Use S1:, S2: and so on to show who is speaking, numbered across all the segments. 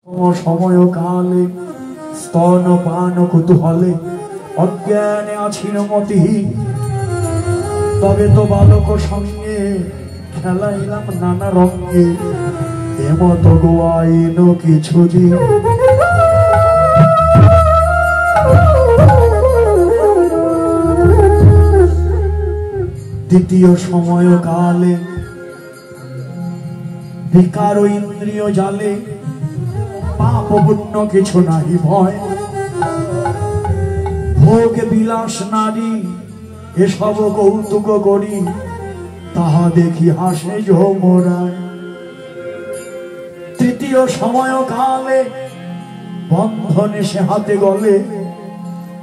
S1: সময় কালে স্তনপান কুতূহলে অজ্ঞানে আছিন মতি, তবে তো বালক সঙ্গে খেলাইলাম নানা রঙে, এমত গোয়াইন কিছুদিন। দ্বিতীয় সময় কালে বিকার ইন্দ্রিয় জালে, পাপ পুণ্য কিছু নাহি ভয়, ভোগ বিলাস নারী এসব কৌতুক করি, তাহা দেখি হাসে যমরায়। তৃতীয় সময় কালে বন্ধনে সে হাতে গলে,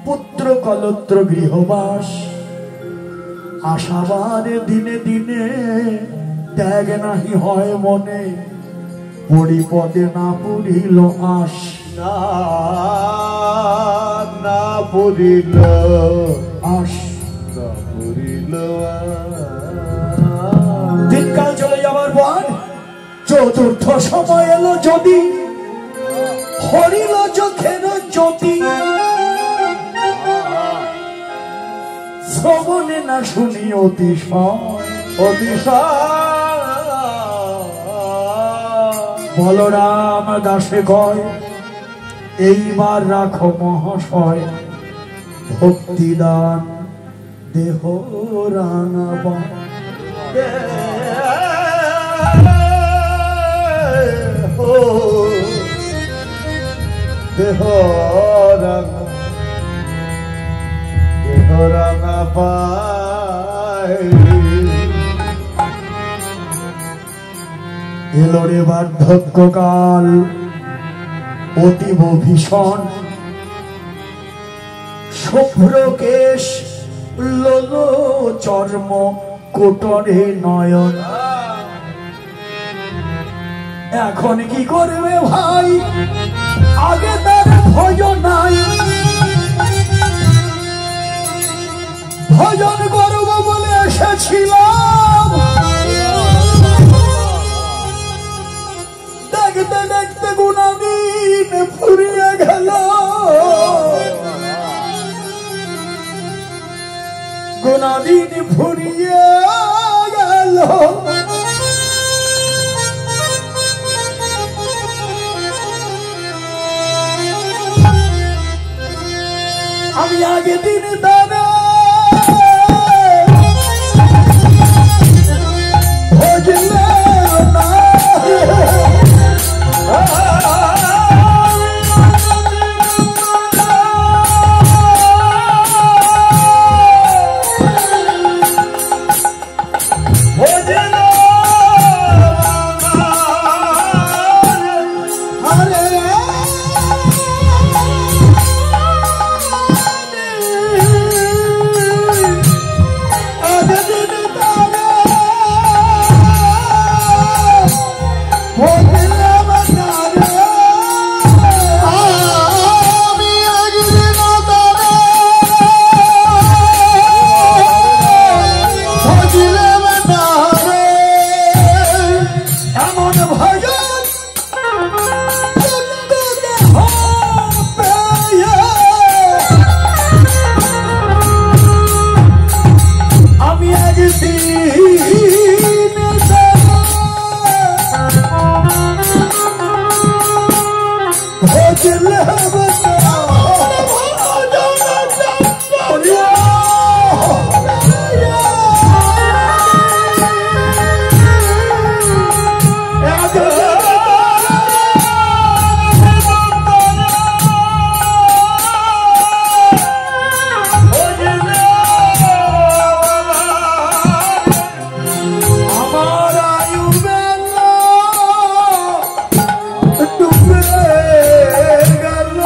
S1: পুত্র কলত্র গৃহবাস, আশাবার দিনে দিনে ত্যাগ নাহি হয় মনে, পরিপদে না পুরিল আশ।
S2: না পুরিল
S1: আশ
S2: না পুরিল।
S1: দিনকাল চলে যাবার পর চতুর্থ সময় এলো, যদি হরিল চোখের জ্যোতি, শ্রবণে না শুনি অতিশয় বলরাম দাসে কয়, এইবার রাখো মহাশয় ভক্তিদান দেহ রাঙাবা।
S2: দেহ রাঙা পায়।
S1: এলো রে বার্ধক্যকাল অতীব ভীষণ, শুভ্র কেশ লোল চর্ম কোটরে নয়ন। এখন কি করবে ভাই, আগে তার ভজন নাই, ভজন করব বলে এসেছিলাম, দেখতে দেখতে গুণাদিন ফুরিয়ে গেল, গুণাদিন ফুরিয়ে গেল। আমি আগে দিন দাদা ভজলে না, ডুবে গেল।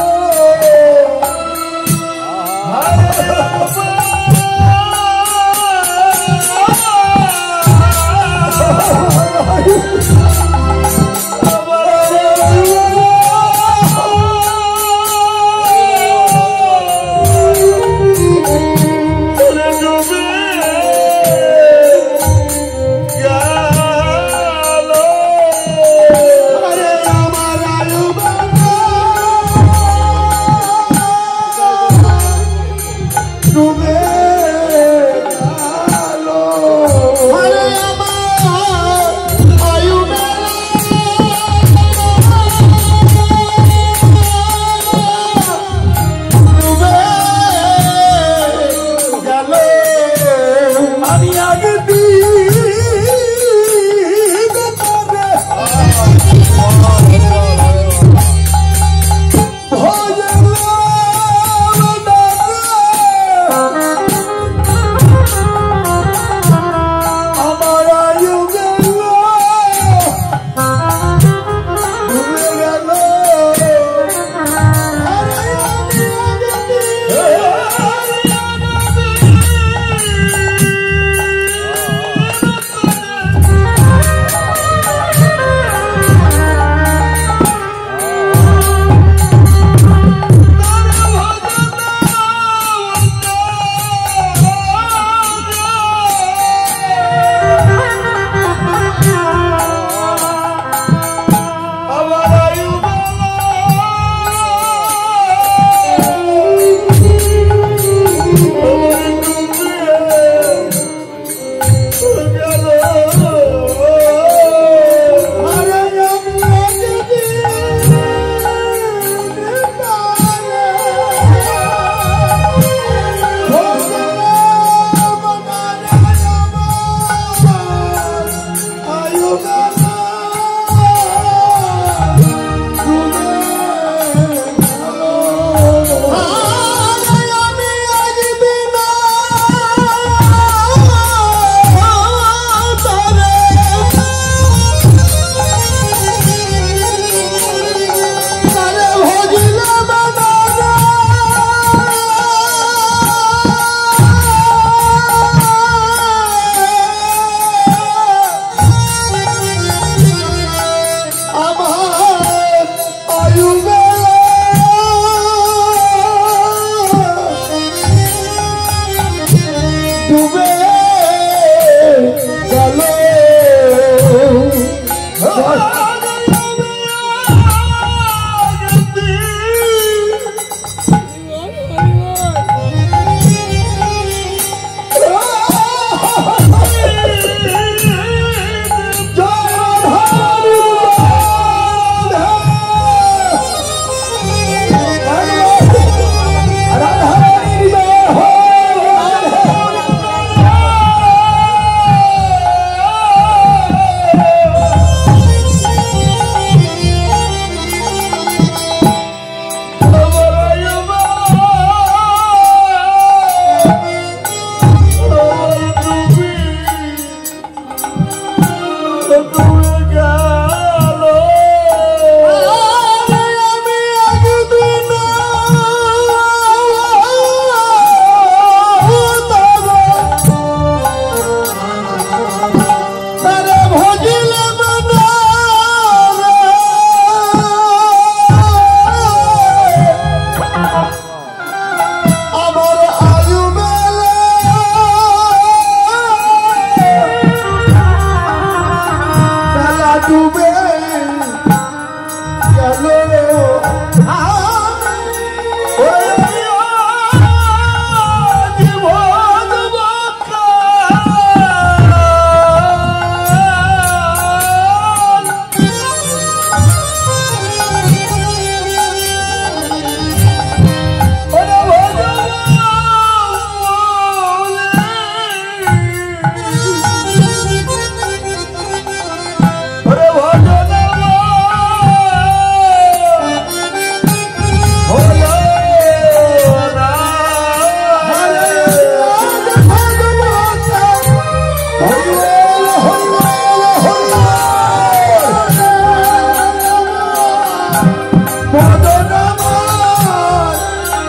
S1: ভজন আমার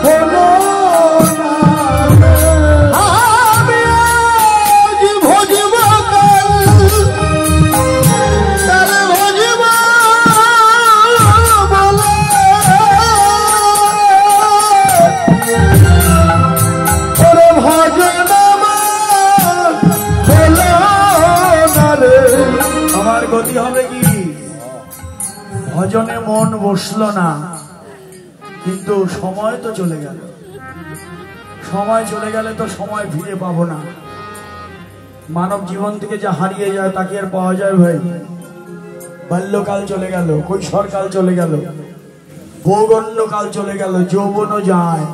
S1: হলো না। আমি আজ ভজব কাল তার ভজব বলে। ওরে ভজন আমার হলো না রে। আমার গতি হবে কি? ভজনে মন বসলো না, কিন্তু সময় তো চলে গেল। সময় চলে গেলে তো সময় ফিরে পাবো না। মানব জীবন থেকে যা হারিয়ে যায় তাকে আর পাওয়া যায় ভাই? বাল্যকাল চলে গেল, কৈশোরকাল চলে গেল, বৌগণ্যকাল চলে গেল, যৌবনও যায়,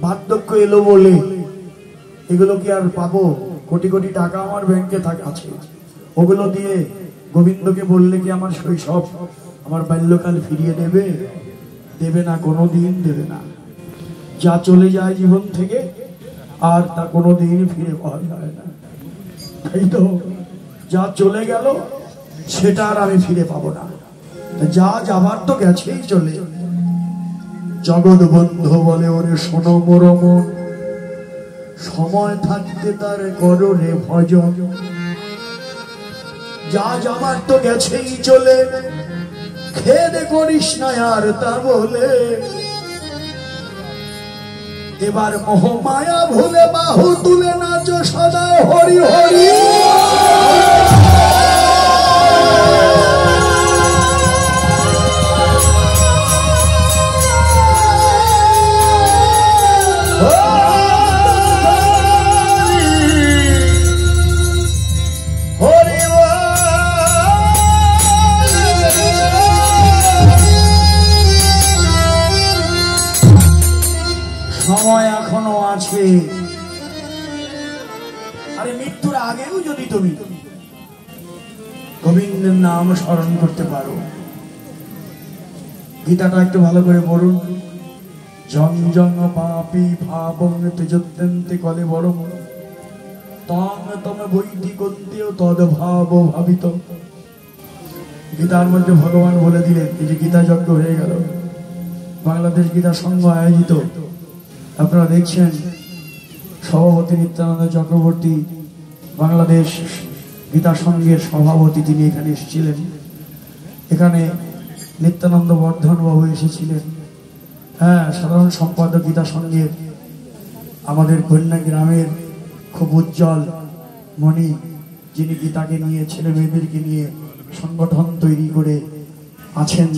S1: বার্ধক্য এলো বলে এগুলো কি আর পাবো? কোটি কোটি টাকা আমার ব্যাংকে আছে, ওগুলো দিয়ে গোবিন্দকে বললে কি আমার শৈশব, আমার বাল্যকাল ফিরিয়ে দেবে? দেবে না, কোনোদিন দেবে না। যা চলে যায় জীবন থেকে আর তা কোনোদিন ফিরে পাওয়া যায় না। তাই তো যা চলে গেল সেটা আর আমি ফিরে পাবো না। যা যাবার তো গেছেই চলে। জগৎ বন্ধু বলে ওরে শোনো মোর মন, সময় থাকতে তার করো রে ভজন। যা যাবার তো গেছেই চলে, খেদ করিস না আর তা বলে। এবার মোহ মায়া ভুলে বাহু তুলে নাচো সদা হরি হরি। সময় এখনো আছে। আরে মৃত্যুর আগেও যদি তুমি গোবিন্দের নাম স্মরণ করতে পারো। গীতাটা একটু ভালো করে বলুন। জং জং পাপি ভাবং তেজত্যন্তে কলে বরম তং তম বৈধি কন্তেও তদ ভাব ভাবিত। গীতার মধ্যে ভগবান বলে দিলেন, এই যে গীতা যজ্ঞ হয়ে গেল, বাংলাদেশ গীতা সংঘ আয়োজিত, আপনারা দেখছেন সভাপতি নিত্যানন্দ চক্রবর্তী, বাংলাদেশ গীতা সংঘের সভাপতি, তিনি এখানে এসেছিলেন। এখানে নিত্যানন্দ বর্ধন বাবু এসেছিলেন। হ্যাঁ, সাধারণ সম্পাদক গীতা সংঘের আমাদের কন্যা গ্রামের খুব উজ্জ্বল মণি, যিনি গীতাকে নিয়ে, ছেলে মেয়েদেরকে নিয়ে সংগঠন তৈরি করে আছেন।